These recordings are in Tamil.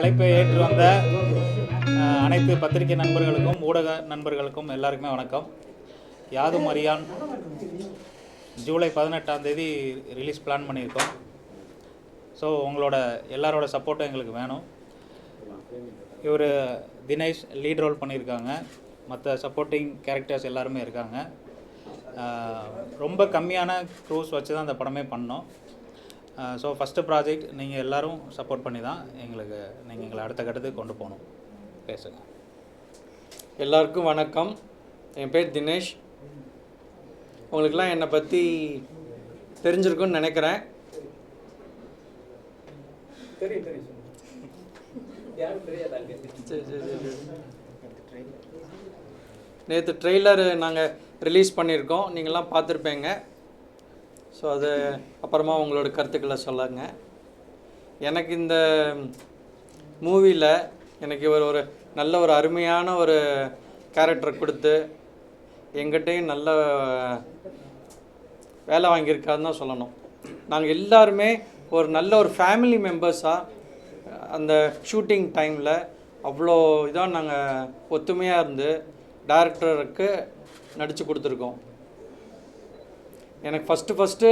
அழைப்பை ஏற்று வந்த அனைத்து பத்திரிகை நண்பர்களுக்கும் ஊடக நண்பர்களுக்கும் எல்லாருக்குமே வணக்கம். யாதும் அறியான் ஜூலை 18ஆம் தேதி ரிலீஸ் பிளான் பண்ணியிருக்கோம். ஸோ உங்களோட எல்லாரோட சப்போர்ட்டும் எங்களுக்கு வேணும். இவர் தினேஷ் லீட் ரோல் பண்ணியிருக்காங்க. மற்ற சப்போர்ட்டிங் கேரக்டர்ஸ் எல்லாருமே இருக்காங்க. ரொம்ப கம்மியான க்ரூஸ் வச்சு தான் அந்த படமே பண்ணோம். ஸோ ஃபஸ்ட்டு ப்ராஜெக்ட் நீங்கள் எல்லோரும் சப்போர்ட் பண்ணி தான் நீங்கள் எங்களை அடுத்த கட்டத்துக்கு கொண்டு போகணும். பேசுங்க. எல்லாருக்கும் வணக்கம். என் பேர் தினேஷ். உங்களுக்கெல்லாம் என்னை பற்றி தெரிஞ்சிருக்குன்னு நினைக்கிறேன். நேற்று ட்ரெய்லர் நாங்கள் ரிலீஸ் பண்ணியிருக்கோம், நீங்கள்லாம் பார்த்துருப்பீங்க. ஸோ அது அப்புறமா உங்களோட கருத்துக்களை சொல்லுங்க. எனக்கு இந்த மூவியில் எனக்கு இவர் ஒரு நல்ல ஒரு அருமையான ஒரு கேரக்டர் கொடுத்து எங்கிட்டையும் நல்ல வேலை வாங்கியிருக்காருன்னு தான் சொல்லணும். நாங்கள் எல்லாருமே ஒரு நல்ல ஒரு ஃபேமிலி மெம்பர்ஸாக அந்த ஷூட்டிங் டைமில் அவ்வளோ இதாக நாங்கள் ஒத்துமையாக இருந்து டைரக்டருக்கு நடித்து கொடுத்துருக்கோம். எனக்கு ஃபஸ்ட்டு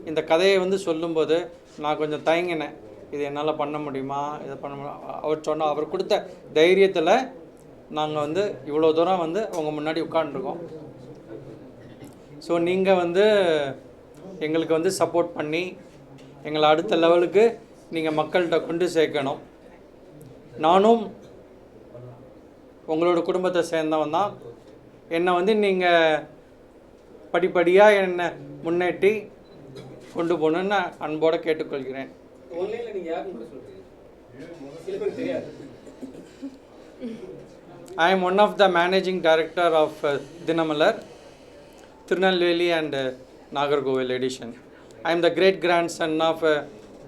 இந்த கதையை சொல்லும்போது நான் கொஞ்சம் தயங்கினேன். இது என்னால் பண்ண முடியுமா, இதை பண்ண முடியும். அவர் கொடுத்த தைரியத்தில் நாங்கள் இவ்வளோ தூரம் அவங்க முன்னாடி உட்காந்துருக்கோம். ஸோ நீங்கள் எங்களுக்கு சப்போர்ட் பண்ணி எங்களை அடுத்த லெவலுக்கு நீங்கள் மக்கள்கிட்ட கொண்டு சேர்க்கணும். நானும் உங்களோட குடும்பத்தை சேர்ந்தவன் தான். என்னை நீங்கள் படிப்படியாக என்னை முன்னேற்றி கொண்டு போகணுன்னு அன்போடு கேட்டுக்கொள்கிறேன். I am one of the managing director of Dinamalar, Tirunelveli and Nagarkoil edition. I am the great grandson of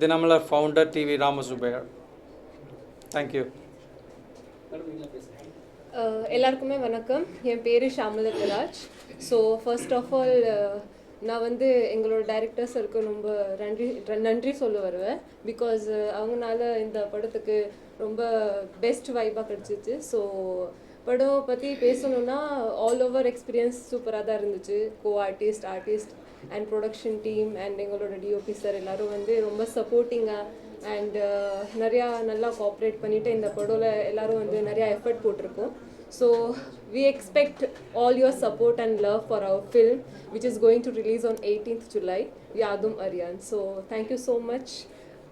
Dinamalar founder TV Ramasubbayar. Thank you. எல்லாருக்குமே வணக்கம். என் பேர் ஷாமலராஜ். ஸோ ஃபர்ஸ்ட் ஆஃப் ஆல் நான் எங்களோட டைரக்டர்ஸருக்கு ரொம்ப நன்றி சொல்ல வருவேன். பிகாஸ் அவங்களால இந்த படத்துக்கு ரொம்ப பெஸ்ட் வைப்பாக கிடச்சிச்சு. ஸோ படம் பற்றி பேசணுன்னா ஆல் ஓவர் எக்ஸ்பீரியன்ஸ் சூப்பராக தான் இருந்துச்சு. Artist and production team and எங்களோட டிஓபி சார் எல்லோரும் ரொம்ப சப்போர்ட்டிங்காக அண்ட் நிறையா நல்லா கோஆப்ரேட் பண்ணிவிட்டு இந்த படத்தில் எல்லோரும் நிறையா எஃபர்ட் போட்டிருக்கோம். So we expect all your support and love for our film, which is going to release on 18th July, Yadum Aryan. So thank you so much.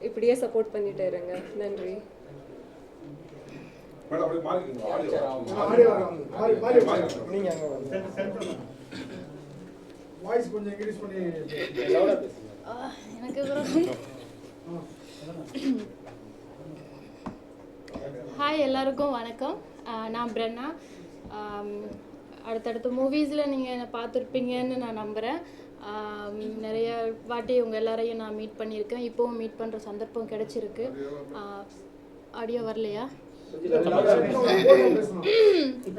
இப்படியே சப்போர்ட் பண்ணிட்டே இருங்க. நன்றி. ஹாய், எல்லாருக்கும் வணக்கம். நான் பிரன்னா. அடுத்தடுத்த மூவிஸில் நீங்கள் என்னை பார்த்துருப்பீங்கன்னு நான் நம்புகிறேன். நிறைய வாட்டி உங்கள் எல்லாரையும் நான் மீட் பண்ணியிருக்கேன். இப்போவும் மீட் பண்ணுற சந்தர்ப்பம் கிடச்சிருக்கு. ஆடியோ வரலையா?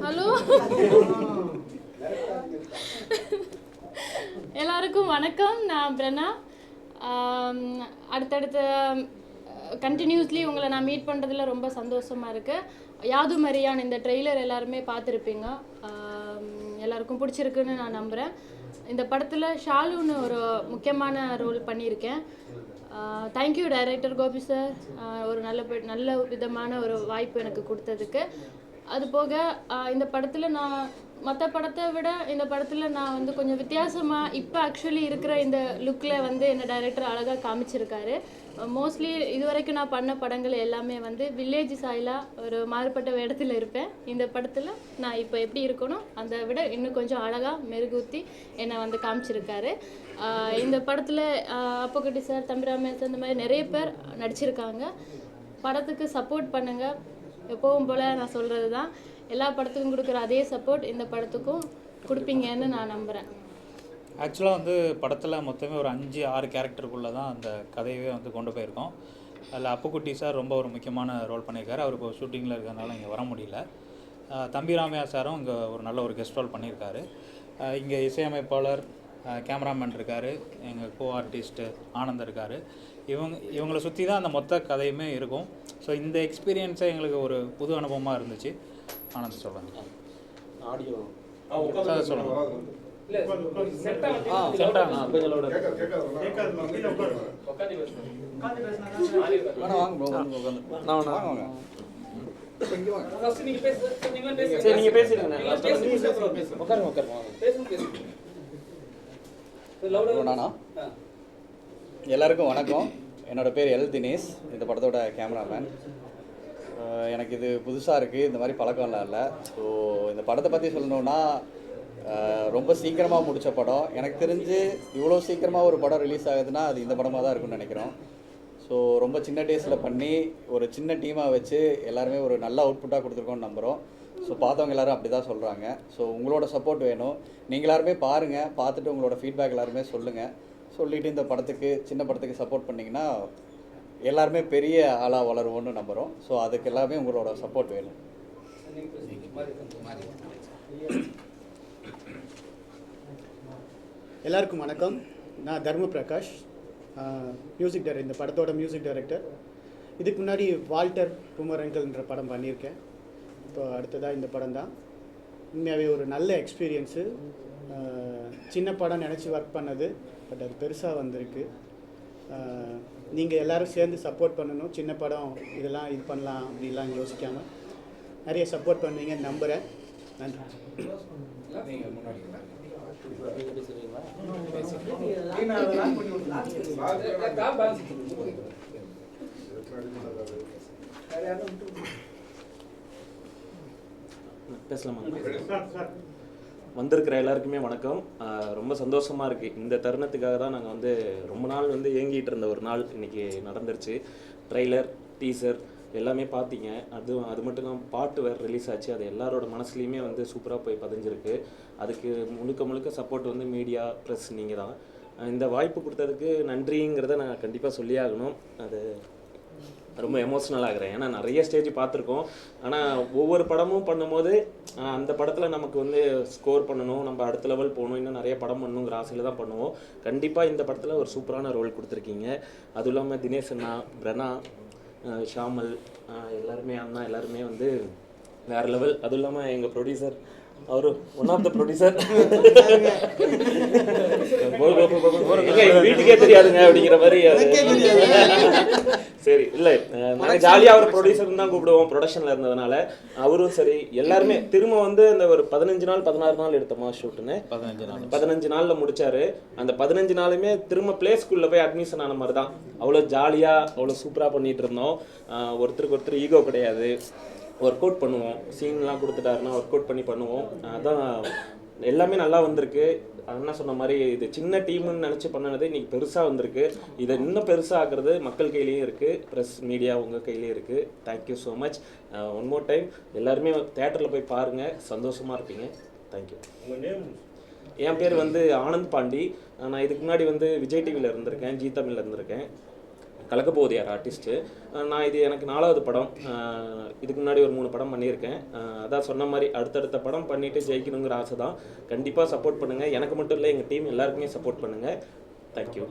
ஹலோ, எல்லாருக்கும் வணக்கம். நான் பிரன்னா. அடுத்தடுத்த கண்டினியூஸ்லி உங்களை நான் மீட் பண்ணுறதுல ரொம்ப சந்தோஷமாக இருக்குது. யாதும் அறியான் இந்த ட்ரெய்லர் எல்லாருமே பார்த்துருப்பீங்க. எல்லாருக்கும் பிடிச்சிருக்குன்னு நான் நம்புகிறேன். இந்த படத்தில் ஷாலுன்னு ஒரு முக்கியமான ரோல் பண்ணியிருக்கேன். தேங்க்யூ டைரக்டர் கோபி சார், ஒரு நல்ல விதமான ஒரு வாய்ப்பு எனக்கு கொடுத்ததுக்கு. அது போக இந்த படத்தில் நான் மற்ற படத்தை விட இந்த படத்தில் நான் கொஞ்சம் வித்தியாசமாக இப்போ ஆக்சுவலி இருக்கிற இந்த லுக்கில் என்னை டைரக்டர் அழகாக காமிச்சிருக்காரு. மோஸ்ட்லி இது வரைக்கும் நான் பண்ண படங்கள் எல்லாமே வில்லேஜ் சாயிலாக ஒரு மாறுபட்ட வேடத்தில் இருப்பேன். இந்த படத்தில் நான் இப்போ எப்படி இருக்கணும் அதை விட இன்னும் கொஞ்சம் அழகாக மெருகூத்தி என்னை காமிச்சிருக்காரு. இந்த படத்தில் அப்பக்குட்டி சார், தம்பிராமையா சார், இந்த மாதிரி நிறைய பேர் நடிச்சிருக்காங்க. படத்துக்கு சப்போர்ட் பண்ணுங்கள். எப்பவும் போல் நான் சொல்கிறது தான், எல்லா படத்துக்கும் கொடுக்குற அதே சப்போர்ட் இந்த படத்துக்கும் கொடுப்பீங்கன்னு நான் நம்புகிறேன். ஆக்சுவலாக படத்தில் மொத்தமே ஒரு 5-6 கேரக்டருக்குள்ளே தான் அந்த கதையவே கொண்டு போயிருக்கோம். அதில் அப்புக்குட்டி சார் ரொம்ப ஒரு முக்கியமான ரோல் பண்ணியிருக்காரு. அவர் இப்போ ஷூட்டிங்கில் இருக்கிறதுனால இங்கே வர முடியல. தம்பிராமையா சாரும் இங்கே ஒரு நல்ல ஒரு கெஸ்ட் ரோல் பண்ணியிருக்காரு. இங்கே இசையமைப்பாளர் கேமராமேன் இருக்கார், எங்கள் ஆர்டிஸ்ட்டு ஆனந்த் இருக்கார். இவங்களை சுற்றி தான் அந்த மொத்த கதையுமே இருக்கும். ஸோ இந்த எக்ஸ்பீரியன்ஸே எங்களுக்கு ஒரு புது அனுபவமாக இருந்துச்சு. ஆனந்த் சொல்லுங்க. ஆடியோ சார் சொல்லுங்கள். எல்லாருக்கும் வணக்கம். என்னோட பேர் எல் தினேஷ், இந்த படத்தோட கேமராமேன். எனக்கு இது புதுசாக இருக்குது, இந்த மாதிரி பழக்கம்லாம் இல்லை. ஸோ இந்த படத்தை பற்றி சொல்லணுன்னா ரொம்ப சீக்கிரமாக முடித்த படம். எனக்கு தெரிஞ்சு இவ்வளோ சீக்கிரமாக ஒரு படம் ரிலீஸ் ஆகுதுன்னா அது இந்த படமாக தான் இருக்குன்னு நினைக்கிறோம். ஸோ ரொம்ப சின்ன டேஸில் பண்ணி ஒரு சின்ன டீமாக வச்சு எல்லாருமே ஒரு நல்ல அவுட்புட்டாக கொடுத்துருக்கோன்னு நம்புகிறோம். ஸோ பார்த்தவங்க எல்லோரும் அப்படி தான் சொல்கிறாங்க. ஸோ உங்களோட சப்போர்ட் வேணும். நீங்கள் எல்லாருமே பாருங்கள், பார்த்துட்டு உங்களோட ஃபீட்பேக் எல்லாருமே சொல்லுங்கள். சொல்லிவிட்டு இந்த படத்துக்கு, சின்ன படத்துக்கு சப்போர்ட் பண்ணிங்கன்னா எல்லாருமே பெரிய ஆளாக வளருவோன்னு நம்புகிறோம். ஸோ அதுக்கு எல்லாமே உங்களோட சப்போர்ட் வேணும். எல்லாருக்கும் வணக்கம். நான் தர்ம பிரகாஷ், மியூசிக் டைரக்டர், இந்த படத்தோட மியூசிக் டைரக்டர். இதுக்கு முன்னாடி வால்டர் பூமரங்கல்ன்ற படம் பண்ணியிருக்கேன். இப்போ அடுத்ததாக இந்த படம் தான். உண்மையாகவே ஒரு நல்ல எக்ஸ்பீரியன்ஸு. சின்ன படம் நினச்சி ஒர்க் பண்ணது, பட் அது பெருசாக வந்திருக்கு. நீங்கள் எல்லோரும் சேர்ந்து சப்போர்ட் பண்ணணும். சின்ன படம் இதெல்லாம் இது பண்ணலாம் அப்படிலாம் யோசிக்காமல் நிறைய சப்போர்ட் பண்ணுவீங்கன்னு நம்புகிறேன். நன்றி. பேசலாமா? வந்திருக்கிற எல்லாருக்குமே வணக்கம். ரொம்ப சந்தோஷமாக இருக்குது. இந்த தருணத்துக்காக தான் நாங்கள் வந்து ரொம்ப நாள் வந்து ஏங்கிட்டு இருந்த ஒரு நாள் இன்றைக்கி நடந்துருச்சு. ட்ரெய்லர், டீசர் எல்லாமே பார்த்தீங்க. அது மட்டும் இல்லாமல் பாட்டு வேறு ரிலீஸ் ஆச்சு. அது எல்லாரோட மனசுலையுமே வந்து சூப்பராக போய் பதிஞ்சிருக்கு. அதுக்கு முழுக்க சப்போர்ட் வந்து மீடியா, ப்ரெஸ் நீங்கள் தான். இந்த வாய்ப்பு கொடுத்ததுக்கு நன்றிங்கிறத நான் கண்டிப்பாக சொல்லி ஆகணும். அது ரொம்ப எமோஷ்னல் ஆகிறேன். ஏன்னா நிறைய ஸ்டேஜ் பார்த்துருக்கோம். ஆனால் ஒவ்வொரு படமும் பண்ணும்போது அந்த படத்தில் நமக்கு வந்து ஸ்கோர் பண்ணணும், நம்ம அடுத்த லெவல் போகணும், இன்னும் நிறைய படம் பண்ணணுங்கிற ஆசையில் தான் பண்ணுவோம். கண்டிப்பாக இந்த படத்தில் ஒரு சூப்பரான ரோல் கொடுத்துருக்கீங்க. அதுவும் இல்லாமல் தினேஷ் அண்ணா, பிரணா, ஷாமல் எல்லாருமே, அண்ணா எல்லாருமே வந்து வேறு லெவல். அதுவும் இல்லாமல் எங்கள் ப்ரொடியூசர், அவரு ஒன் ஆஃப் த ப்ரொடியூசர். வீட்டுக்கே தெரியாதுங்க அப்படிங்கிற மாதிரி. சரி, இல்லை நாங்கள் ஜாலியாக அவர் ப்ரொடியூசர் தான் கூப்பிடுவோம் ப்ரொடக்ஷனில் இருந்ததுனால. அவரும் சரி, எல்லாருமே திரும்ப வந்து அந்த ஒரு 15 நாள் 16 நாள் எடுத்தோமா ஷூட்டுன்னு. 15 நாளில் முடிச்சாரு. அந்த 15 நாளுமே திரும்ப பிளே ஸ்கூலில் போய் அட்மிஷன் ஆன மாதிரி தான். அவ்வளோ ஜாலியாக, அவ்வளோ சூப்பராக பண்ணிகிட்டு இருந்தோம். ஒருத்தருக்கு ஒருத்தர் ஈகோ கிடையாது. ஒர்க் அவுட் பண்ணுவோம். சீன்லாம் கொடுத்துட்டாருன்னா ஒர்க் அவுட் பண்ணி பண்ணுவோம். அதான் எல்லாமே நல்லா வந்திருக்கு. அண்ணா சொன்ன மாதிரி இது சின்ன டீம்னு நினச்சி பண்ணினது இன்றைக்கி பெருசாக வந்திருக்கு. இதை இன்னும் பெருசாக ஆக்குறது மக்கள் கையிலையும் இருக்குது, ப்ரெஸ் மீடியா உங்கள் கையிலையும் இருக்குது. Thank you so much. One more time எல்லாருமே தேட்டரில் போய் பாருங்கள், சந்தோஷமாக இருப்பீங்க. தேங்க்யூ. என் பேர் வந்து ஆனந்த் பாண்டி. நான் இதுக்கு முன்னாடி வந்து விஜய் டிவியில் இருந்திருக்கேன், ஜீ தமிழில் இருந்திருக்கேன். கலக்கப்போகுது யார் ஆர்டிஸ்ட்டு. நான் இது எனக்கு 4வது படம். இதுக்கு முன்னாடி ஒரு 3 படம் பண்ணியிருக்கேன். அதான் சொன்ன மாதிரி அடுத்தடுத்த படம் பண்ணிவிட்டு ஜெயிக்கணுங்கிற ஆசை தான். கண்டிப்பாக சப்போர்ட் பண்ணுங்கள். எனக்கு மட்டும் இல்லை, எங்கள் டீம் எல்லாருக்குமே சப்போர்ட் பண்ணுங்கள். தேங்க்யூ.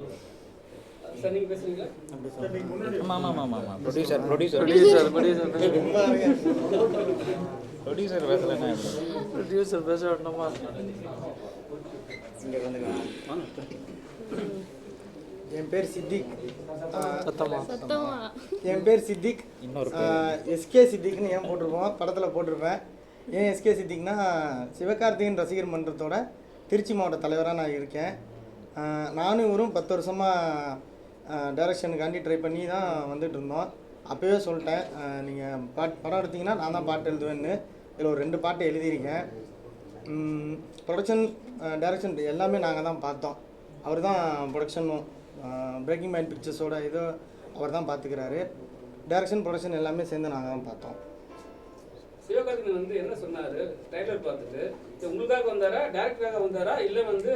ப்ரொடியூசர் பேச வேண்டாமா? என் பேர் சித்திக். சத்தமா என் பேர் சித்திக். எஸ்கே சித்திக்னு ஏன் போட்டிருப்போம், படத்தில் போட்டிருப்பேன். ஏன் எஸ்கே சித்திக்னா, சிவகார்த்திகேயன் ரசிகர் மன்றத்தோட திருச்சி மாவட்ட தலைவராக நான் இருக்கேன். நானும் இவரும் 10 வருஷமாக டைரக்ஷனுக்காண்டி ட்ரை பண்ணி தான் வந்துட்டு இருந்தோம். அப்போவே சொல்லிட்டேன், நீங்கள் படம் எடுத்திங்கன்னா நான் தான் பாட்டு எழுதுவேன்னு. இதில் ஒரு 2 பாட்டு எழுதியிருக்கேன். ப்ரொடக்ஷன், டைரக்ஷன் எல்லாமே நாங்கள் தான் பார்த்தோம். அவர் தான் ப்ரொடக்ஷனும் பிரேக்கிங் மைண்ட் பிக்சர்ஸோட இதோ அவர் தான் பார்த்துக்கிறாரு. டைரக்ஷன், ப்ரொடக்ஷன் எல்லாமே சேர்ந்து நாங்கள் தான் பார்த்தோம். சிவகார்த்திகேயன் வந்து என்ன சொன்னார் ட்ரைலர் பார்த்துட்டு? உங்களுக்காக வந்தாரா, டேரக்டராக வந்தாரா, இல்லை வந்து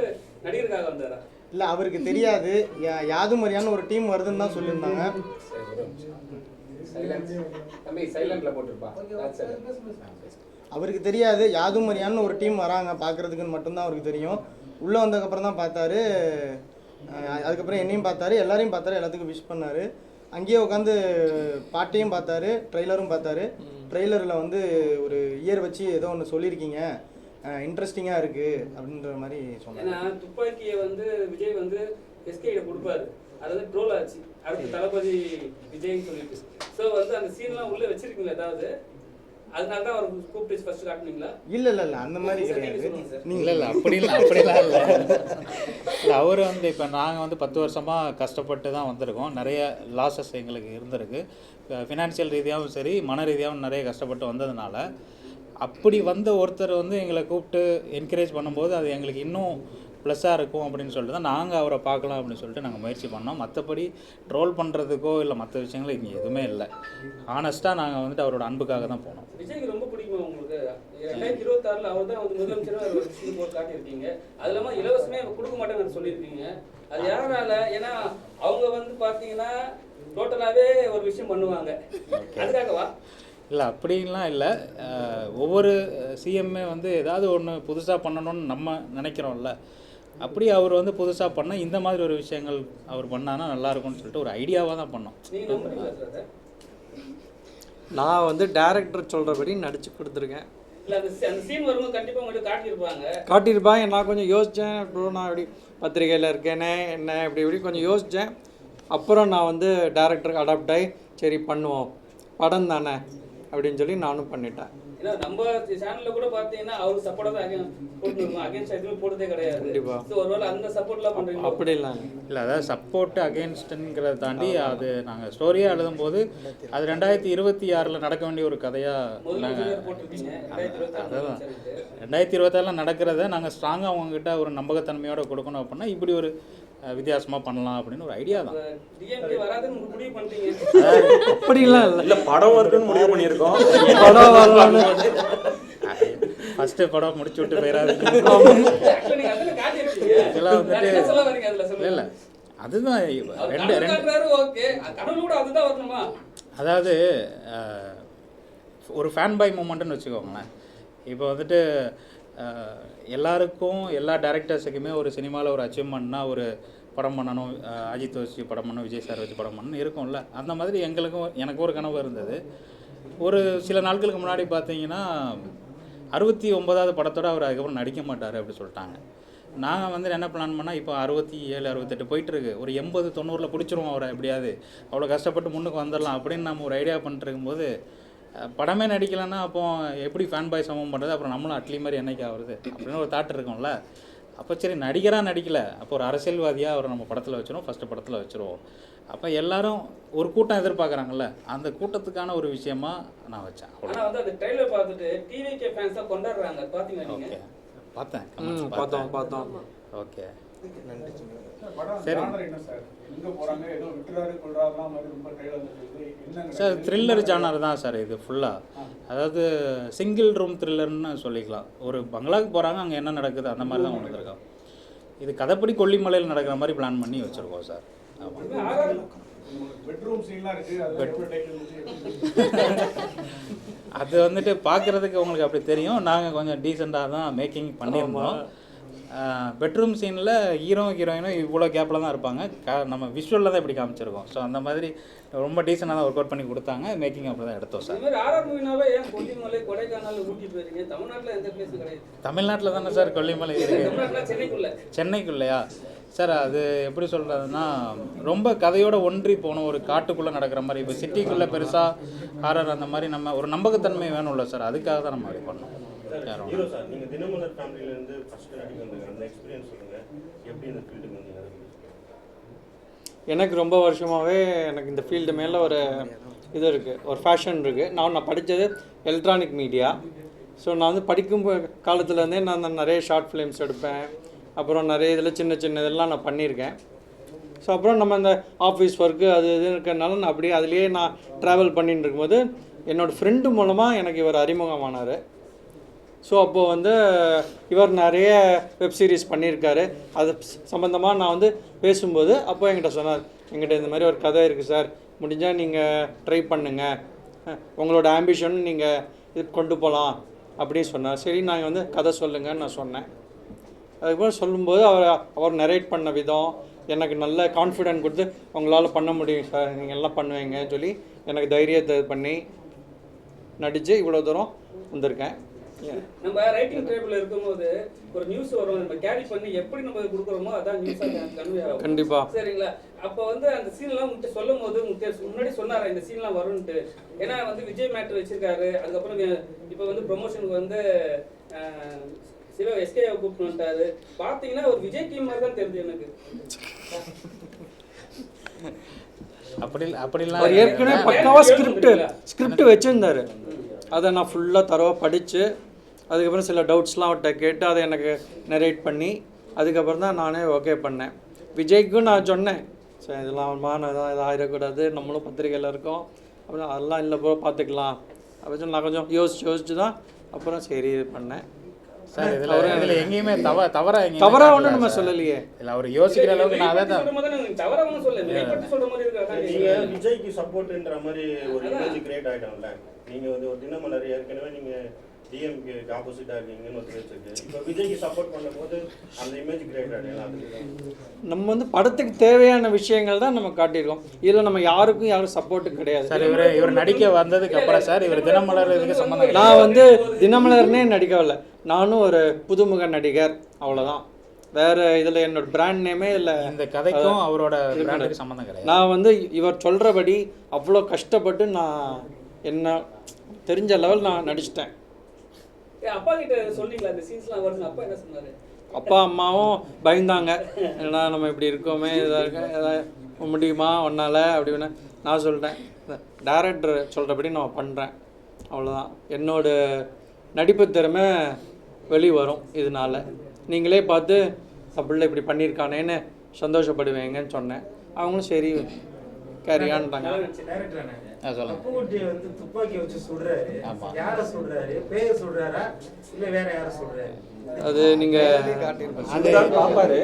நடிகருக்காக வந்தாரா? இல்லை, அவருக்கு தெரியாது. யாது மாதிரியான ஒரு டீம் வருதுன்னு தான் சொல்லியிருந்தாங்க. அவருக்கு தெரியாது, யாது மாதிரியான ஒரு டீம் வராங்க பார்க்குறதுக்குன்னு மட்டும்தான் அவருக்கு தெரியும். உள்ளே வந்ததுக்கப்புறம் தான் பார்த்தாரு அதுக்கப்புறம் என்னையும் பார்த்தாரு, எல்லாரையும் பார்த்தாரு, எல்லாத்துக்கும் விஷ் பண்ணார். அங்கேயே உட்காந்து பாட்டையும் பார்த்தாரு, ட்ரெய்லரும் பார்த்தாரு. ட்ரெய்லரில் வந்து ஒரு இயர் வச்சு ஏதோ ஒன்று சொல்லியிருக்கீங்க, இன்ட்ரெஸ்டிங்காக இருக்குது அப்படின்ற மாதிரி சொன்னாங்க. ஏன்னா துப்பாக்கியை வந்து விஜய் வந்து எஸ்கேட கொடுப்பாரு, அது வந்து ட்ரோல் ஆச்சு, அடுத்து தளபதி விஜய்னு சொல்லிட்டு. ஸோ வந்து அந்த சீன்லாம் உள்ளே வச்சிருக்கீங்களா ஏதாவது? அதனால தான் அவர் கூப்பிட்டு ஃபர்ஸ்ட் காட்டுனீங்களா? இல்லை இல்லை இல்லை, அந்த மாதிரி கிடையாது. இல்லை இல்லை அப்படிலாம் இல்லை. அவர் வந்து இப்போ நாங்கள் வந்து 10 வருஷமாக கஷ்டப்பட்டு தான் வந்திருக்கோம். நிறைய லாஸஸ் எங்களுக்கு இருந்திருக்கு. ஃபினான்ஷியல் ரீதியாகவும் சரி, மன ரீதியாகவும் நிறைய கஷ்டப்பட்டு வந்ததுனால அப்படி வந்த ஒருத்தர் வந்து எங்களை கூப்பிட்டு என்கரேஜ் பண்ணும்போது அது எங்களுக்கு இன்னும் ப்ளஸ்ஸாக இருக்கும் அப்படின்னு சொல்லிட்டு தான் நாங்கள் அவரை பார்க்கலாம் அப்படின்னு சொல்லிட்டு நாங்கள் முயற்சி பண்ணோம். மற்றபடி ட்ரோல் பண்ணுறதுக்கோ இல்லை மற்ற விஷயங்களும் இங்கே எதுவுமே இல்லை. ஆனஸ்ட்டாக நாங்கள் வந்துட்டு அவரோட அன்புக்காக தான் போனோம். விஜய்க்கு ரொம்ப பிடிக்குமா உங்களுக்கு? 2026 அவர் தான் வந்து முதலமைச்சராக காட்டியிருக்கீங்க. அது இல்லாமல் இலவசமே கொடுக்க மாட்டேன்னு சொல்லியிருக்கீங்க. அது யாரால? ஏன்னா அவங்க வந்து பார்த்தீங்கன்னா டோட்டலாகவே ஒரு விஷயம் பண்ணுவாங்க, அதுக்காகவா? இல்லை அப்படின்லாம் இல்லை. ஒவ்வொரு சிஎம்ஏ வந்து ஏதாவது ஒன்று புதுசாக பண்ணணும்னு நம்ம நினைக்கிறோம்ல, அப்படி அவர் வந்து புதுசாக பண்ணால் இந்த மாதிரி ஒரு விஷயங்கள் அவர் பண்ணான்னா நல்லாயிருக்கும்னு சொல்லிட்டு ஒரு ஐடியாவாக தான் பண்ணோம். நான் வந்து டேரக்டர் சொல்கிறபடி நடித்து கொடுத்துருக்கேன். இல்லை அந்த சீன் வரும்போது கண்டிப்பாக உங்களுக்கு காட்டியிருப்பாங்க. நான் கொஞ்சம் யோசித்தேன், அப்புறம் நான் இப்படி பத்திரிகையில் இருக்கேனே என்ன இப்படி கொஞ்சம் யோசித்தேன். அப்புறம் நான் வந்து டேரக்டருக்கு அடாப்ட் ஆகி சரி பண்ணுவோம், படம் தானே அப்படின்னு சொல்லி நானும் பண்ணிட்டேன். ஏன்னா நம்ம சேனல்ல கூட பார்த்தீங்கன்னா அவர் சப்போர்ட்டாக தான் போட்டுருக்கோம், அகேன்ஸ்ட் எதுவுமே போட்டதே கிடையாது. கண்டிப்பாக. ஸோ ஒருவேளை அந்த சப்போர்ட்லாம் பண்ணுறீங்க? அப்படிலாம் இல்லை, அதாவது சப்போர்ட்டு அகேன்ஸ்ட்டுங்கிறத தாண்டி அது நாங்கள் ஸ்டோரியாக எழுதும்போது அது 2026 நடக்க வேண்டிய ஒரு கதையாக நாங்கள் அதான் 2026 நடக்கிறத நாங்கள் ஸ்ட்ராங்காக அவங்கக்கிட்ட ஒரு நம்பகத்தன்மையோடு கொடுக்கணும் அப்படின்னா இப்படி ஒரு வித்தியாசமாக பண்ணலாம் அப்படின்னு ஒரு ஐடியா தான். அப்படிலாம் இல்லை. இல்லை படம் வருதுன்னு முடிவு பண்ணியிருக்கோம். படம் வரலான்னு ஃபஸ்ட்டு படம் முடிச்சு விட்டு போயிடாது. இதெல்லாம் வந்துட்டு இல்லை அதுதான் அதாவது ஒரு ஃபேன் பாய் மூமெண்ட்டுன்னு வச்சுக்கோங்களேன். இப்போ வந்துட்டு எல்லாருக்கும் எல்லா டேரக்டர்ஸுக்குமே ஒரு சினிமாவில் ஒரு அச்சீவ்மெண்ட்னா ஒரு படம் பண்ணணும், அஜித் வச்சு படம் பண்ணணும், விஜய் சார் வச்சு படம் பண்ணணும் இருக்கும்ல. அந்த மாதிரி எனக்கும் ஒரு கனவு இருந்தது. ஒரு சில நாட்களுக்கு முன்னாடி பார்த்தீங்கன்னா 69வது படத்தோடு அவர் அதுக்கப்புறம் நடிக்க மாட்டார் அப்படி சொல்லிட்டாங்க. நாங்கள் வந்து என்ன பிளான் பண்ணால் இப்போ 67 68 போயிட்டுருக்கு, ஒரு 80 90 பிடிச்சிருவோம் அவரை எப்படியாவது, அவ்வளோ கஷ்டப்பட்டு முன்னுக்கு வந்துடலாம் அப்படின்னு நம்ம ஒரு ஐடியா பண்ணிட்டு இருக்கும்போது படமே நடிக்கலைன்னா அப்போ எப்படி ஃபேன் பாய் சமம் பண்ணுறது, அப்புறம் நம்மளும் அட்லி மாதிரி என்னைக்கு ஆகுறது அப்படின்னு ஒரு தாட் இருக்கும்ல. அப்போ சரி நடிகராக நடிக்கலை, அப்போ ஒரு அரசியல்வாதியாக அவரை நம்ம படத்தில் வச்சுருவோம், ஃபஸ்ட்டு படத்தில் வச்சுருவோம். அப்போ எல்லாரும் ஒரு கூட்டம் எதிர்பார்க்குறாங்கல்ல, அந்த கூட்டத்துக்கான ஒரு விஷயமா நான் வச்சேன். ஓகே பார்த்தோம். ஓகே சரி சார், த்ரில்லர் ஜானர் தான் சார் இது ஃபுல்லாக. அதாவது சிங்கிள் ரூம் த்ரில்லர்னு சொல்லிக்கலாம். ஒரு பங்களாவுக்கு போகிறாங்க, அங்கே என்ன நடக்குது அந்த மாதிரி தான் கொண்டு வந்திருக்கோம். இது கதைப்படி கொல்லிமலையில் நடக்கிற மாதிரி பிளான் பண்ணி வச்சுருக்கோம் சார். அது வந்துட்டு பார்க்குறதுக்கு உங்களுக்கு அப்படி தெரியும், நாங்கள் கொஞ்சம் டீசெண்டாக தான் மேக்கிங் பண்ணியிருந்தோம். பெட்ரூம் சீனில் ஹீரோயினும் இவ்வளோ கேப்பில் தான் இருப்பாங்க, நம்ம விஷுவலில் தான் இப்படி காமிச்சிருக்கோம். ஸோ அந்த மாதிரி ரொம்ப டீசெண்டாக தான் ஒர்க் அவுட் பண்ணி கொடுத்தாங்க, மேக்கிங் அப்படி தான் எடுத்தோம் சார். தமிழ்நாட்டில் தானே சார் கொல்லிமலை இருக்குது, சென்னைக்குள்ளையா சார்? அது எப்படி சொல்கிறதுனா ரொம்ப கதையோடு ஒன்றி போகணும், ஒரு காட்டுக்குள்ளே நடக்கிற மாதிரி. இப்போ சிட்டிக்குள்ளே பெருசாக ஹாரர் அந்த மாதிரி நம்ம ஒரு நம்பகத்தன்மை வேணும்ல சார், அதுக்காக தான் நம்ம அப்படி பண்ணோம். எனக்கு ரொம்ப வருஷமாகவே எனக்கு இந்த ஃபீல்டு மேலே ஒரு இது இருக்குது, ஒரு ஃபேஷன் இருக்குது. நான் படித்தது எலக்ட்ரானிக் மீடியா. ஸோ நான் வந்து படிக்கும் காலத்துலேருந்தே நான் நிறைய ஷார்ட் ஃபிலிம்ஸ் எடுப்பேன், அப்புறம் நிறைய இதில் சின்ன சின்ன இதெல்லாம் நான் பண்ணியிருக்கேன். ஸோ அப்புறம் நம்ம இந்த ஆஃபீஸ் ஒர்க்கு அது இது இருக்கிறதுனால நான் அப்படியே அதுலேயே நான் ட்ராவல் பண்ணிட்டு இருக்கும்போது என்னோடய ஃப்ரெண்டு மூலமாக எனக்கு இவர் அறிமுகமானார். ஸோ அப்போது வந்து இவர் நிறைய வெப் சீரிஸ் பண்ணியிருக்காரு. அது சம்மந்தமாக நான் வந்து பேசும்போது அப்போ என்கிட்ட சொன்னார், என்கிட்ட இந்த மாதிரி ஒரு கதை இருக்குது சார், முடிஞ்சால் நீங்கள் ட்ரை பண்ணுங்கள், உங்களோட ஆம்பிஷன் நீங்கள் இது கொண்டு போகலாம் அப்படின்னு சொன்னார். சரி நாங்கள் வந்து கதை சொல்லுங்கன்னு நான் சொன்னேன். அதுக்கப்புறம் சொல்லும்போது அவர் நரேட் பண்ண விதம், எனக்கு நல்ல கான்ஃபிடென்ட் கொடுத்து உங்களால் பண்ண முடியும் சார், நீங்கள் எல்லாம் பண்ணுவீங்கன்னு சொல்லி எனக்கு தைரியத்தை பண்ணி நடித்து இவ்வளோ தூரம் வந்திருக்கேன். நம்ம ரைட்டிங் டேபிள் இருக்கும்போது ஒரு நியூஸ் வரும், நம்ம கேரி பண்ணி எப்படி நம்ம கொடுக்குறோமோ அதான் நியூஸாக கன்வே ஆகும். கண்டிப்பா சரிங்களா? அப்போ வந்து அந்த சீன்லாம் உங்கள்கிட்ட சொல்லும் போது முன்னாடி சொன்னாரா இந்த சீன்லாம் வரும்ன்ட்டு? ஏன்னா வந்து விஜய் மேட்ரு வச்சிருக்காரு, அதுக்கப்புறம் இப்போ வந்து ப்ரொமோஷனுக்கு வந்து சிவா எஸ்கேவை கூப்பிட்டு வந்துட்டாரு. பார்த்தீங்கன்னா ஒரு விஜய் டீம் மாதிரி தான் தெரியுது எனக்கு. அப்படிலாம் அவர் ஏற்கனவே பக்காவாக ஸ்கிரிப்ட் வச்சுருந்தாரு. அதை நான் ஃபுல்லாக தரவாக படித்து அதுக்கப்புறம் சில டவுட்ஸ்லாம் அவர்கிட்ட கேட்டு அதை எனக்கு நரேட் பண்ணி அதுக்கப்புறம் தான் நானே ஓகே பண்ணேன். விஜய்க்கும் நான் சொன்னேன், சரி இதெல்லாம் இதாக ஆகிடக்கூடாது, நம்மளும் பத்திரிக்கையில் இருக்கோம் அப்புறம் அதெல்லாம் இல்லை போக பார்த்துக்கலாம் அப்படின்னு நான் கொஞ்சம் யோசிச்சு தான் அப்புறம் சரி இது பண்ணேன். சார் இதில் எங்கேயுமே தவறாக ஒன்றும் நம்ம சொல்லலையே. இல்லை அவர் யோசிக்கிற அளவுக்கு நான் அதான் நீங்கள் விஜய்க்கு சப்போர்ட்ன்ற மாதிரி ஒரு இமேஜ் கிரியேட் ஆகிட்டோம்ல. நீங்கள் வந்து ஒரு தினமலர் ஏற்கனவே நீங்கள் டிஎம்கேக்கு ஆப்போசிட்டாக இருக்கீங்கன்னு ஒரு பேச்சுக்கு இப்போ விஜய்க்கு சப்போர்ட் பண்ணும்போது அந்த இமேஜ் கிரியேட் ஆகிடலாம். நம்ம வந்து படத்துக்கு தேவையான விஷயங்கள் தான் நம்ம காட்டியிருக்கோம். இதில் நம்ம யாரும் சப்போர்ட்டு கிடையாது சார். இவர் நடிக்க வந்ததுக்கு அப்புறம் சார் இவர் தினமலர் இதுக்கு சம்மந்தம். நான் வந்து தினமலர்னே நடிக்கவில்லை, நானும் ஒரு புதுமுக நடிகர் அவ்வளோதான். வேறு இதில் என்னோட பிராண்ட் நேமே இல்லை. இந்த கதைக்கும் அவரோட பிராண்டுக்கு சம்மந்தம் கிடையாது. நான் வந்து இவர் சொல்கிறபடி அவ்வளோ கஷ்டப்பட்டு நான் என்ன தெரிஞ்ச லெவல் நான் நடிச்சிட்டேன். அப்பா கிட்ட சொன்னீங்களா இந்த சீன்ஸ்லாம் வருது? அப்பா என்ன சொன்னாரு? அப்பா அம்மாவும் பயந்தாங்க, ஏன்னா நம்ம இப்படி இருக்கோமே, எதாவது முடியுமா ஒன்றால் அப்படின்னு. நான் சொல்லிட்டேன், டைரக்டர் சொல்கிறபடி நான் பண்ணுறேன், அவ்வளோதான். என்னோட நடிப்பு திறமை வெளி வரும் இதனால். நீங்களே பார்த்து அப்படில இப்படி பண்ணியிருக்கானேன்னு சந்தோஷப்படுவீங்கன்னு சொன்னேன். அவங்களும் சரி கேரியான்ட்டாங்க. அப்புக்குட்டியை வந்து துப்பாக்கி வச்சு சுடுறாரு. யாரை சுடுறாரு? பேரை சுடுறாரா இல்லை வேற யாரை சுடுறாரு? அது நீங்கள் பாப்பாரு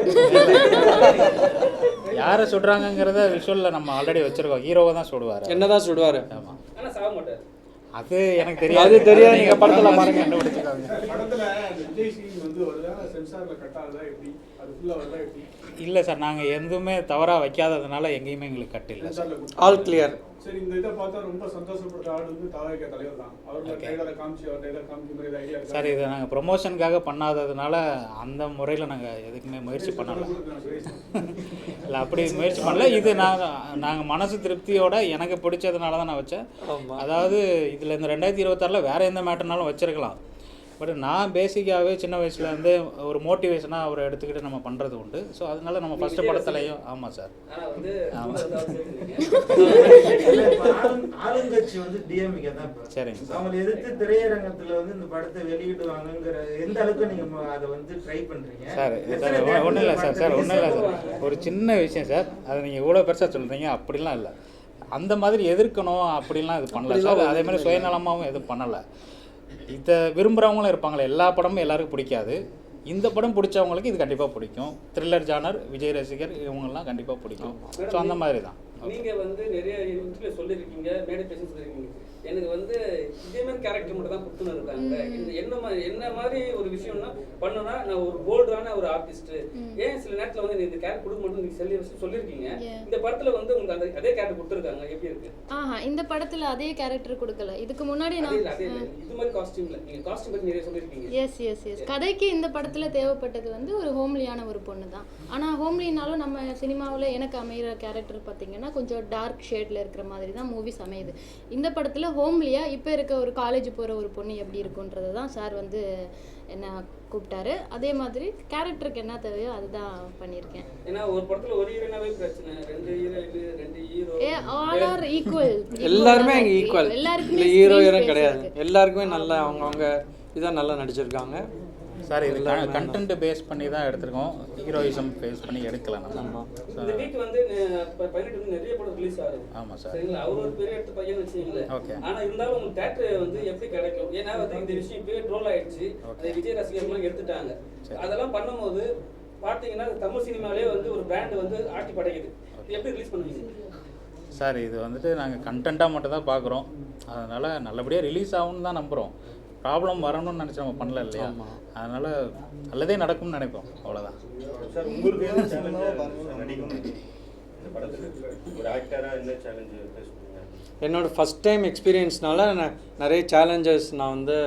யாரை சுடுறாங்கங்கிறத விஷுவலில் நம்ம ஆல்ரெடி வச்சுருக்கோம். ஹீரோவை தான் சுடுவார். என்ன தான் சுடுவார். ஆமாம், ஆனால் சாக மாட்டார். அது எனக்கு தெரியாது. அது தெரியாது, நீங்கள் படத்தில் பாருங்க. படத்தில் விஜய் சீன் வந்து வருதா சென்சாரில் கட் ஆகுதா எப்படி? அது ஃபுல்லாக வருதா எப்படி? இல்லை சார், நாங்கள் எதுவுமே தவறாக வைக்காததுனால எங்கேயுமே எங்களுக்கு கட் இல்லை சார். All clear. சரி, இந்த இதை பார்த்தா ரொம்ப சந்தோஷப்படுற ஆள் வந்து தாவேக தலைவர் தான். அவரோட ட்ரைலரை காமிச்சு அவர் ட்ரைலர் காமிக்க மாதிரி ஐடியா சார். இதை நாங்கள் ப்ரொமோஷனுக்காக பண்ணாததுனால அந்த முறையில் நாங்கள் எதுக்குமே முயற்சி பண்ணலை. இல்லை அப்படி முயற்சி பண்ணல. இது நாங்கள் மனசு திருப்தியோட எனக்கு பிடிச்சதுனால தான் நான் வச்சேன். அதாவது இதில் இந்த 2026 வேறு எந்த மேட்டர்னாலும் வச்சுருக்கலாம். பட் நான் பேசிக்காகவே சின்ன வயசுலேருந்து ஒரு மோட்டிவேஷனாக அவரை எடுத்துக்கிட்டு நம்ம பண்ணுறது உண்டு. ஸோ அதனால நம்ம ஃபஸ்ட்டு படத்துலையும். ஆமாம் சார். ஆளுங்கட்சி வந்து டிஎம்கே தான். சரிங்க சார். அவங்களை எதிர்த்து திரையரங்கத்தில் வந்து இந்த படத்தை வெளியிடுவாங்கங்கிற எந்த அளவுக்கு நீங்கள் அதை வந்து ட்ரை பண்ணுறீங்க சார்? ஒன்றும் இல்லை சார், ஒன்றும் இல்லை சார். ஒரு சின்ன விஷயம் சார், அதை நீங்கள் இவ்வளோ பெருசாக சொல்கிறீங்க. அப்படிலாம் இல்லை, அந்த மாதிரி எதிர்க்கணும் அப்படிலாம் இது பண்ணல சார். அதே மாதிரி சுயநலமாகவும் எதுவும் பண்ணலை. இதை விரும்புகிறவங்களும் இருப்பாங்களே, எல்லா படமும் எல்லாருக்கும் பிடிக்காது. இந்த படம் பிடிச்சவங்களுக்கு இது கண்டிப்பாக பிடிக்கும். த்ரில்லர் ஜானர், விஜய் ரசிகர் இவங்கெல்லாம் கண்டிப்பாக பிடிக்கும். ஸோ அந்த மாதிரி தான். நீங்கள் வந்து நிறைய இன்டர்வியூ சொல்லியிருக்கீங்க, மேடை பேசி சொல்லியிருக்கீங்க, எனக்கு வந்து இதே மாதிரி கேரக்டர் மட்டும் தான் கொடுத்துன்னு இருக்காங்க. என்ன மாதிரி ஒரு விஷயம்னா பண்ணுனா நான் ஒரு போல்டான ஒரு ஆர்டிஸ்ட், ஏன் சில நேரத்தில் வந்து இந்த கேரக்டர் கொடுக்க மட்டும் நீங்கள் சொல்லியிருக்கீங்க. இந்த படத்தில் வந்து உங்களுக்கு அதே கேரக்டர் கொடுத்துருக்காங்க, எப்படி இருக்கு? இந்த படத்தில் அதே கேரக்டர் கொடுக்கல. இதுக்கு முன்னாடி நான் இது மாதிரி காஸ்டியூம்ல நீங்கள் காஸ்டியூம் பற்றி நிறைய சொல்லியிருக்கீங்க. எஸ் கதைக்கு இந்த படத்தில் தேவைப்பட்டது வந்து ஒரு ஹோம்லியான ஒரு பொண்ணு தான். ஆனால் ஹோம்லினாலும் நம்ம சினிமாவில் எனக்கு அமைகிற கேரக்டர் பார்த்தீங்கன்னா கொஞ்சம் டார்க் ஷேடில் இருக்கிற மாதிரி தான் மூவிஸ் அமையுது. இந்த படத்தில் ஹோம்லியாக இப்போ இருக்க ஒரு காலேஜ் போகிற ஒரு பொண்ணு எப்படி இருக்குன்றது தான் சார் வந்து என்ன கூப்பிட்டாரு. அதே மாதிரி கேரக்டருக்கு என்ன தேவையோ அதுதான் பண்ணியிருக்கேன். ஏன்னா ஒரு படத்தில் ஒரு ஹீரோனாவே பிரச்சனை, ரெண்டு ஹீரோ ஆல் ஆர் ஈக்குவல். எல்லாருமே அங்கே ஈக்குவல், எல்லாருக்குமே ஹீரோ கிடையாது. எல்லாருக்குமே நல்லா அவங்கவுங்க இதான் நல்லா நடிச்சிருக்காங்க சார். இது கண்டென்ட் பேஸ் பண்ணி தான் எடுத்திருக்கோம், ஹீரோயிசம் பேஸ் பண்ணி எடுக்கலாம் நம்ம. இந்த வீக் வந்து 18 நிறைய படம் ரிலீஸ் ஆகுது. ஆமாம் சார். சரிங்களா? அவர் ஒரு பெரிய எடுத்து பையன் வச்சுங்களேன். ஓகே. ஆனால் இருந்தாலும் உங்களுக்கு தேட்டர் வந்து எப்படி கிடைக்கும்? ஏன்னா வந்து இந்த விஷயம் இப்போயே ட்ரோல் ஆயிடுச்சு, அதை விஜய் ரசிகர்கள்லாம் எடுத்துட்டாங்க. அதெல்லாம் பண்ணும்போது பார்த்தீங்கன்னா தமிழ் சினிமாலே வந்து ஒரு பிராண்ட் வந்து ஆட்டி படைக்குது. எப்படி ரிலீஸ் பண்ணுவீங்க சார்? இது வந்துட்டு நாங்கள் கண்டென்ட்டாக மட்டும் தான் பார்க்குறோம். அதனால் நல்லபடியாக ரிலீஸ் ஆகும்னு தான் நம்புகிறோம். ப்ராப்ளம் வரணும்னு நினச்சி நம்ம பண்ணல இல்லையா, அதனால் நல்லதே நடக்கும்னு நினைப்போம், அவ்வளோதான். சார் உங்களுக்கு என்ன சேலஞ்சு நடிக்கணும் இந்த படத்துக்கு ஒரு ஆக்டராக என்ன சேலஞ்சு ஃபேஸ் பண்ணுங்க? என்னோடய ஃபஸ்ட் டைம் எக்ஸ்பீரியன்ஸ்னால நான் நிறைய சேலஞ்சஸ் நான் வந்து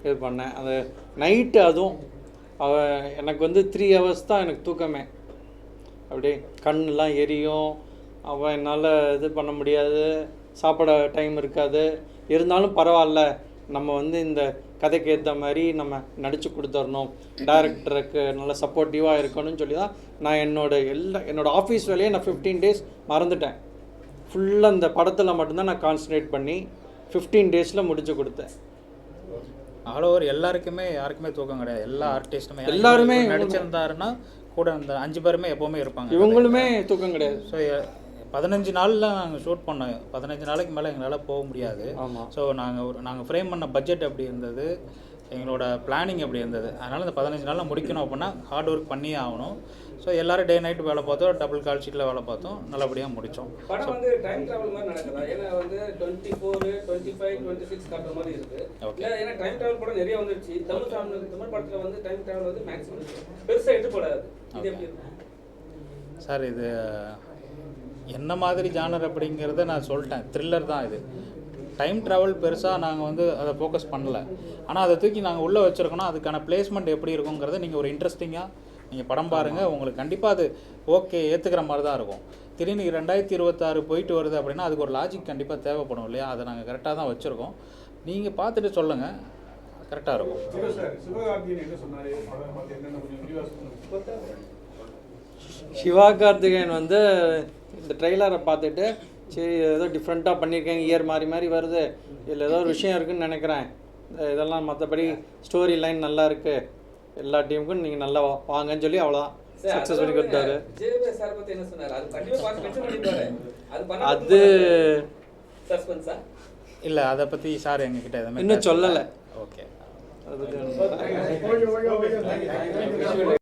இது பண்ணேன். அது நைட்டு, அதுவும் எனக்கு வந்து 3 hours தான் எனக்கு தூக்கமே. அப்படியே கண்ணெலாம் எரியும், என்னால் இது பண்ண முடியாது, சாப்பிட டைம் இருக்காது. இருந்தாலும் பரவாயில்ல, நம்ம வந்து இந்த கதைக்கு ஏற்ற மாதிரி நம்ம நடித்து கொடுத்துடணும், டைரக்டருக்கு நல்ல சப்போர்ட்டிவாக இருக்கணும்னு சொல்லி தான் நான் என்னோடய ஆஃபீஸ் வேலையை நான் 15 days மறந்துட்டேன். ஃபுல்லாக இந்த படத்தில் மட்டும்தான் நான் கான்சன்ட்ரேட் பண்ணி 15 daysல முடிச்சு கொடுத்தேன். ஆல் ஓவர் யாருக்குமே தூக்கம் கிடையாது. எல்லா ஆர்டிஸ்ட்டுமே எல்லாருமே நடிச்சிருந்தாருன்னா கூட அந்த 5 பேருமே எப்போவுமே இருப்பாங்க. இவங்களுமே தூக்கம் கிடையாது. ஸோ 15 நாளில் நாங்கள் ஷூட் பண்ணோம். 15 நாளைக்கு மேலே எங்களால் போக முடியாது. ஸோ நாங்கள் ஃப்ரேம் பண்ண பட்ஜெட் எப்படி இருந்தது, எங்களோட பிளானிங் எப்படி இருந்தது, அதனால் இந்த 15 நாளில் முடிக்கணும் அப்படின்னா ஹார்ட் ஒர்க் பண்ணியே ஆகணும். ஸோ எல்லோரும் டே நைட் வேலை பார்த்தோம், டபுள் கால் ஷீட்டில் வேலை பார்த்தோம், நல்லபடியாக முடித்தோம். படம் வந்து டைம் டிராவல் மாதிரி நடக்குதா? ஏன்னா வந்து 24, 25, 26 காட்டுற மாதிரி இருக்கு. இல்லை, ஏன்னா டைம் டிராவல் படம் நிறைய வந்துருச்சு. தமிழ் படத்தில் வந்து டைம் டிராவல் வந்து மேக்ஸிமம் பெருசாக எடுத்துப்படாது. இது எப்படி இருக்கும் சார்? இது என்ன மாதிரி ஜானர் அப்படிங்கிறத நான் சொல்லிட்டேன். த்ரில்லர் தான் இது. டைம் ட்ராவல் பெருசாக நாங்கள் வந்து அதை ஃபோக்கஸ் பண்ணல. ஆனால் அதை தூக்கி நாங்கள் உள்ளே வச்சுருக்கோன்னா அதுக்கான பிளேஸ்மெண்ட் எப்படி இருக்குங்கிறத நீங்கள் ஒரு இன்ட்ரெஸ்டிங்காக நீங்கள் படம் பாருங்கள், உங்களுக்கு கண்டிப்பாக அது ஓகே ஏற்றுக்கிற மாதிரி தான் இருக்கும். திடீர்னு 2026 போயிட்டு வருது அப்படின்னா அதுக்கு ஒரு லாஜிக் கண்டிப்பாக தேவைப்படும் இல்லையா? அதை நாங்கள் கரெக்டாக தான் வச்சுருக்கோம். நீங்கள் பார்த்துட்டு சொல்லுங்கள், கரெக்டாக இருக்கும். சிவகார்த்திகேயன் வந்து இந்த ட்ரெய்லரை பார்த்துட்டு சரி ஏதோ டிஃப்ரெண்ட்டாக பண்ணியிருக்கேங்க, இயர் மாறி வருது, இதில் ஏதோ ஒரு விஷயம் இருக்குதுன்னு நினைக்கிறேன், இதெல்லாம் மற்றபடி ஸ்டோரி லைன் நல்லா இருக்குது, எல்லா டீமுக்கும் நீங்கள் நல்லா வாங்கன்னு சொல்லி அவ்வளோதான் சக்ஸஸ் பண்ணி கொடுத்தாரு. அது இல்லை, அதை பற்றி சார் எங்ககிட்ட எதுவுமே இன்னும் சொல்லலை. ஓகே. அதை பற்றி